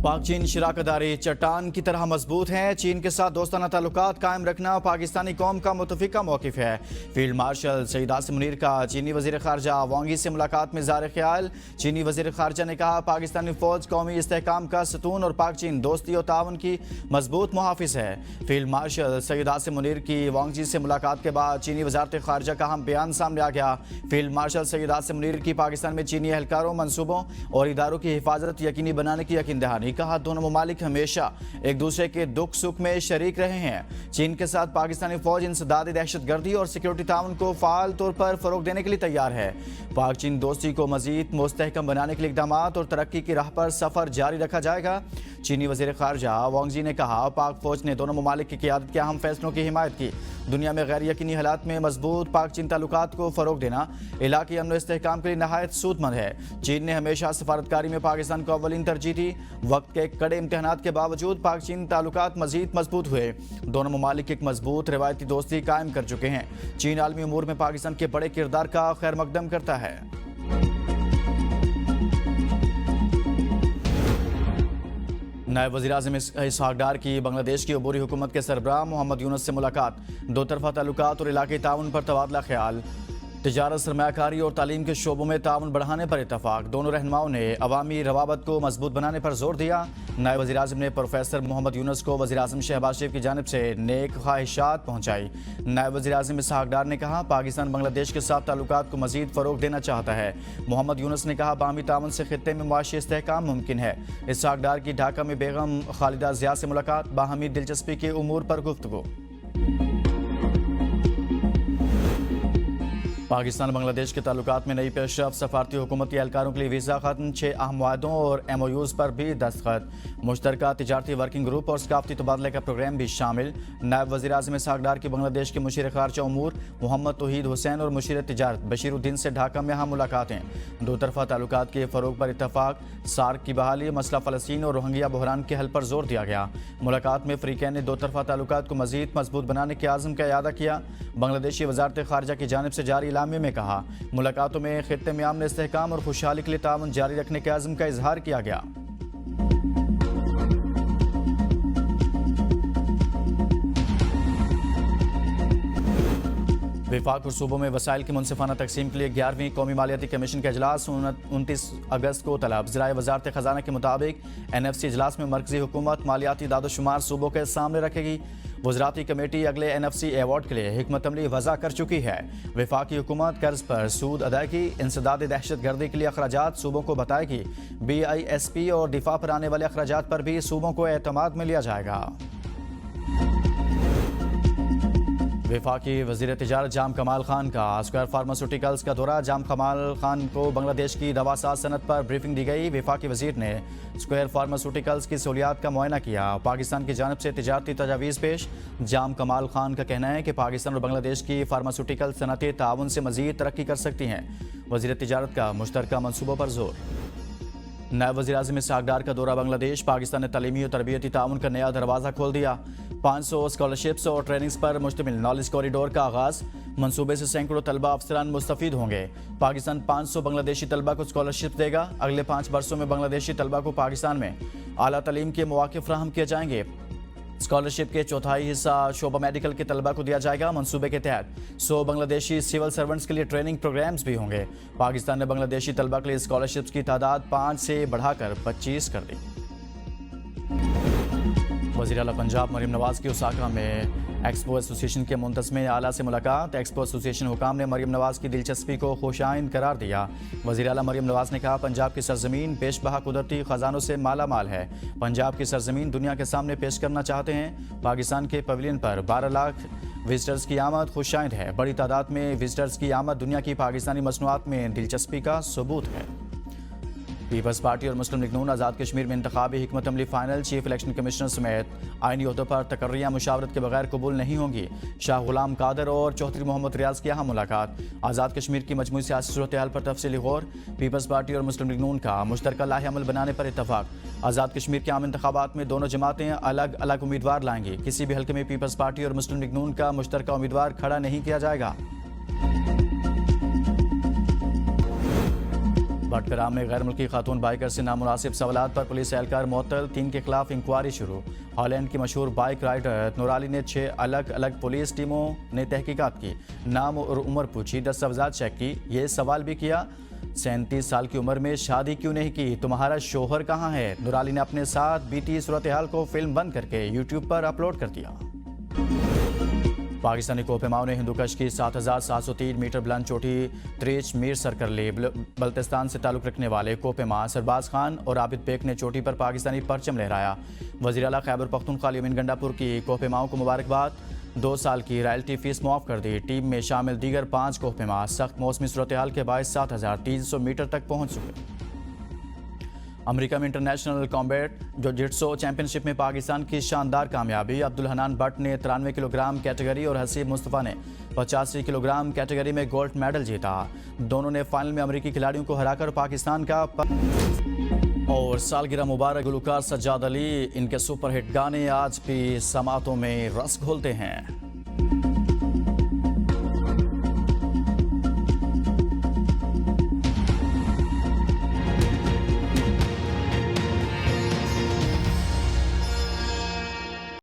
پاک چین شراکت داری چٹان کی طرح مضبوط ہیں۔ چین کے ساتھ دوستانہ تعلقات قائم رکھنا پاکستانی قوم کا متفقہ موقف ہے۔ فیلڈ مارشل سید عاصم منیر کا چینی وزیر خارجہ وانگ ای سے ملاقات میں اظہار خیال۔ چینی وزیر خارجہ نے کہا پاکستانی فوج قومی استحکام کا ستون اور پاک چین دوستی اور تعاون کی مضبوط محافظ ہے۔ فیلڈ مارشل سید عاصم منیر کی وانگ ای سے ملاقات کے بعد چینی وزارت خارجہ کا اہم بیان سامنے آ گیا۔ فیلڈ مارشل سید عاصم منیر کی پاکستان میں چینی اہلکاروں، منصوبوں اور اداروں کی حفاظت یقینی بنانے کی یقین دہانی۔ کہا دونوں ممالک ہمیشہ ایک دوسرے کے دکھ سکھ میں شریک رہے ہیں۔ چین کے ساتھ پاکستانی فوج انسداد دہشت گردی اور سیکورٹی تعاون کو فعال طور پر فروغ دینے کے لیے تیار ہے۔ پاک چین دوستی کو مزید مستحکم بنانے کے لیے اقدامات اور ترقی کی راہ پر سفر جاری رکھا جائے گا۔ چینی وزیر خارجہ وانگ ای نے کہا پاک فوج نے دونوں ممالک کی قیادت کے اہم فیصلوں کی حمایت کی۔ دنیا میں غیر یقینی حالات میں مضبوط پاک چین تعلقات کو فروغ دینا علاقائی امن و استحکام کے لیے نہایت سود مند ہے۔ چین نے ہمیشہ سفارتکاری میں پاکستان کو اولین ترجیح دی۔ وقت کے کڑے امتحانات کے باوجود پاک چین تعلقات مزید مضبوط ہوئے۔ دونوں ممالک ایک مضبوط روایتی دوستی قائم کر چکے ہیں۔ چین عالمی امور میں پاکستان کے بڑے کردار کا خیر مقدم کرتا ہے۔ نائب وزیراعظم اسحاق ڈار کی بنگلہ دیش کی عبوری حکومت کے سربراہ محمد یونس سے ملاقات۔ دو طرفہ تعلقات اور علاقائی تعاون پر تبادلہ خیال۔ تجارت، سرمایہ کاری اور تعلیم کے شعبوں میں تعاون بڑھانے پر اتفاق۔ دونوں رہنماؤں نے عوامی روابط کو مضبوط بنانے پر زور دیا۔ نائب وزیراعظم نے پروفیسر محمد یونس کو وزیراعظم شہباز شریف کی جانب سے نیک خواہشات پہنچائی۔ نائب وزیراعظم اسحاق ڈار نے کہا پاکستان بنگلہ دیش کے ساتھ تعلقات کو مزید فروغ دینا چاہتا ہے۔ محمد یونس نے کہا باہمی تعاون سے خطے میں معاشی استحکام ممکن ہے۔ اسحاق ڈار کی ڈھاکہ میں بیگم خالدہ ضیاء سے ملاقات۔ باہمی دلچسپی کے امور پر گفتگو۔ پاکستان بنگلہ دیش کے تعلقات میں نئی پیش رفت۔ سفارتی حکومتی اہلکاروں کے لیے ویزا ختم۔ 6 اہم معاہدوں اور ایم او یوز پر بھی دستخط۔ مشترکہ تجارتی ورکنگ گروپ اور ثقافتی تبادلے کا پروگرام بھی شامل۔ نائب وزیراعظم اسحاق ڈار کی بنگلہ دیش کے مشیر خارجہ امور محمد توحید حسین اور مشیر تجارت بشیر الدین سے ڈھاکہ میں اہم ملاقاتیں۔ دو طرفہ تعلقات کے فروغ پر اتفاق۔ سارک کی بحالی، مسئلہ فلسطین اور روہنگیا بحران کے حل پر زور دیا گیا۔ ملاقات میں فریقین نے دو طرفہ تعلقات کو مزید مضبوط بنانے کے عزم کا اعادہ کیا۔ بنگلہ دیشی وزارت خارجہ کی جانب سے جاری اعلامیے میں کہا ملاقاتوں میں خطے میں امن، استحکام اور خوشحالی کے لیے تعاون جاری رکھنے کے عزم کا اظہار کیا گیا۔ وفاق اور صوبوں میں وسائل کی منصفانہ تقسیم کے لیے 11ویں قومی مالیاتی کمیشن کا اجلاس 29 اگست کو طلب۔ ذرائع وزارت خزانہ کے مطابق NFC اجلاس میں مرکزی حکومت مالیاتی اعداد و شمار صوبوں کے سامنے رکھے گی۔ وزراتی کمیٹی اگلے NFC ایوارڈ کے لیے حکمت عملی وضع کر چکی ہے۔ وفاقی حکومت قرض پر سود ادائیگی، انسداد دہشت گردی کے لیے اخراجات صوبوں کو بتائے گی۔ BISP اور دفاع پر آنے والے اخراجات پر بھی صوبوں کو اعتماد میں لیا جائے گا۔ وفاقی وزیر تجارت جام کمال خان کا اسکوائر فارماسیوٹیکلز کا دورہ۔ جام کمال خان کو بنگلہ دیش کی دواساز صنعت پر بریفنگ دی گئی۔ وفاقی وزیر نے اسکوائر فارماسیوٹیکلز کی سہولیات کا معائنہ کیا۔ پاکستان کی جانب سے تجارتی تجاویز پیش۔ جام کمال خان کا کہنا ہے کہ پاکستان اور بنگلہ دیش کی فارماسیوٹیکل صنعتیں تعاون سے مزید ترقی کر سکتی ہیں۔ وزیر تجارت کا مشترکہ منصوبوں پر زور۔ نائب وزیر اعظم اسحاق ڈار کا دورہ بنگلہ دیش۔ پاکستان نے تعلیمی اور تربیتی تعاون کا نیا دروازہ کھول دیا۔ 500 اسکالرشپس اور ٹریننگز پر مشتمل نالج کوریڈور کا آغاز۔ منصوبے سے سینکڑوں طلبہ افسران مستفید ہوں گے۔ پاکستان 500 بنگلہ دیشی طلبہ کو اسکالرشپ دے گا۔ اگلے 5 برسوں میں بنگلہ دیشی طلبہ کو پاکستان میں اعلیٰ تعلیم کے مواقع فراہم کیے جائیں گے۔ اسکالرشپ کے چوتھائی حصہ شعبہ میڈیکل کے طلبہ کو دیا جائے گا۔ منصوبے کے تحت 100 بنگلہ دیشی سول سرونٹس کے لیے ٹریننگ پروگرامز بھی ہوں گے۔ پاکستان نے بنگلہ دیشی طلبہ کے لیے اسکالرشپس کی تعداد 5 سے بڑھا کر 25 کر دی۔ وزیر اعلیٰ پنجاب مریم نواز کی اوساکا میں ایکسپو ایسوسی ایشن کے منتظمین اعلیٰ سے ملاقات۔ ایکسپو ایسوسی ایشن حکام نے مریم نواز کی دلچسپی کو خوشائند قرار دیا۔ وزیر اعلیٰ مریم نواز نے کہا پنجاب کی سرزمین بیش بہا قدرتی خزانوں سے مالا مال ہے۔ پنجاب کی سرزمین دنیا کے سامنے پیش کرنا چاہتے ہیں۔ پاکستان کے پویلین پر 12 لاکھ وزٹرز کی آمد خوشائند ہے۔ بڑی تعداد میں وزٹرز کی آمد دنیا کی پاکستانی مصنوعات میں دلچسپی کا ثبوت ہے۔ پیپلز پارٹی اور مسلم لیگ نون آزاد کشمیر میں انتخابی حکمت عملی فائنل۔ چیف الیکشن کمشنر سمیت آئینی عہدوں پر تقرریاں مشاورت کے بغیر قبول نہیں ہوں گی۔ شاہ غلام قادر اور چوہدری محمد ریاض کی اہم ملاقات۔ آزاد کشمیر کی مجموعی سیاسی صورتحال پر تفصیلی غور۔ پیپلز پارٹی اور مسلم لیگ نون کا مشترکہ لاہ عمل بنانے پر اتفاق۔ آزاد کشمیر کے عام انتخابات میں دونوں جماعتیں الگ الگ امیدوار لائیں گی۔ کسی بھی حلقے میں پیپلز پارٹی اور مسلم لیگ نون کا مشترکہ امیدوار کھڑا نہیں کیا جائے گا۔ بٹگرام میں غیر ملکی خاتون بائیکر سے نامناسب سوالات پر پولیس اہلکار معطل، 3 کے خلاف انکوائری شروع۔ ہالینڈ کی مشہور بائیک رائڈر نورالی نے 6 الگ الگ پولیس ٹیموں نے تحقیقات کی، نام اور عمر پوچھی، دستاویزات چیک کی، یہ سوال بھی کیا 37 سال کی عمر میں شادی کیوں نہیں کی، تمہارا شوہر کہاں ہے؟ نورالی نے اپنے ساتھ بیتی صورتحال کو فلم بند کر کے یوٹیوب پر اپلوڈ کر دیا۔ پاکستانی کوپیماؤں نے ہندوکش کی 7703 میٹر بلند چوٹی تریچ میر سر کر لی۔ بلتستان سے تعلق رکھنے والے کوپیما سرباز خان اور عابد بیگ نے چوٹی پر پاکستانی پرچم لہرایا۔ وزیر اعلیٰ خیبر پختونخوا یمین گنڈاپور کی کوپیماؤں کو مبارکباد، 2 سال کی رائلٹی فیس معاف کر دی۔ ٹیم میں شامل دیگر 5 کوپیما سخت موسمی صورتحال کے باعث 7300 میٹر تک پہنچ چکے۔ امریکہ میں انٹرنیشنل کامبیٹ جوجٹسو چیمپئن شپ میں پاکستان کی شاندار کامیابی۔ عبدالحنان بٹ نے 93 کلو گرام کیٹیگری اور حسیب مصطفیٰ نے 85 کلو گرام کیٹیگری میں گولڈ میڈل جیتا۔ دونوں نے فائنل میں امریکی کھلاڑیوں کو ہرا کر پاکستان کا اور سالگرہ مبارک۔ گلوکار سجاد علی، ان کے سپر ہٹ گانے آج بھی سماعتوں میں رس گھولتے ہیں۔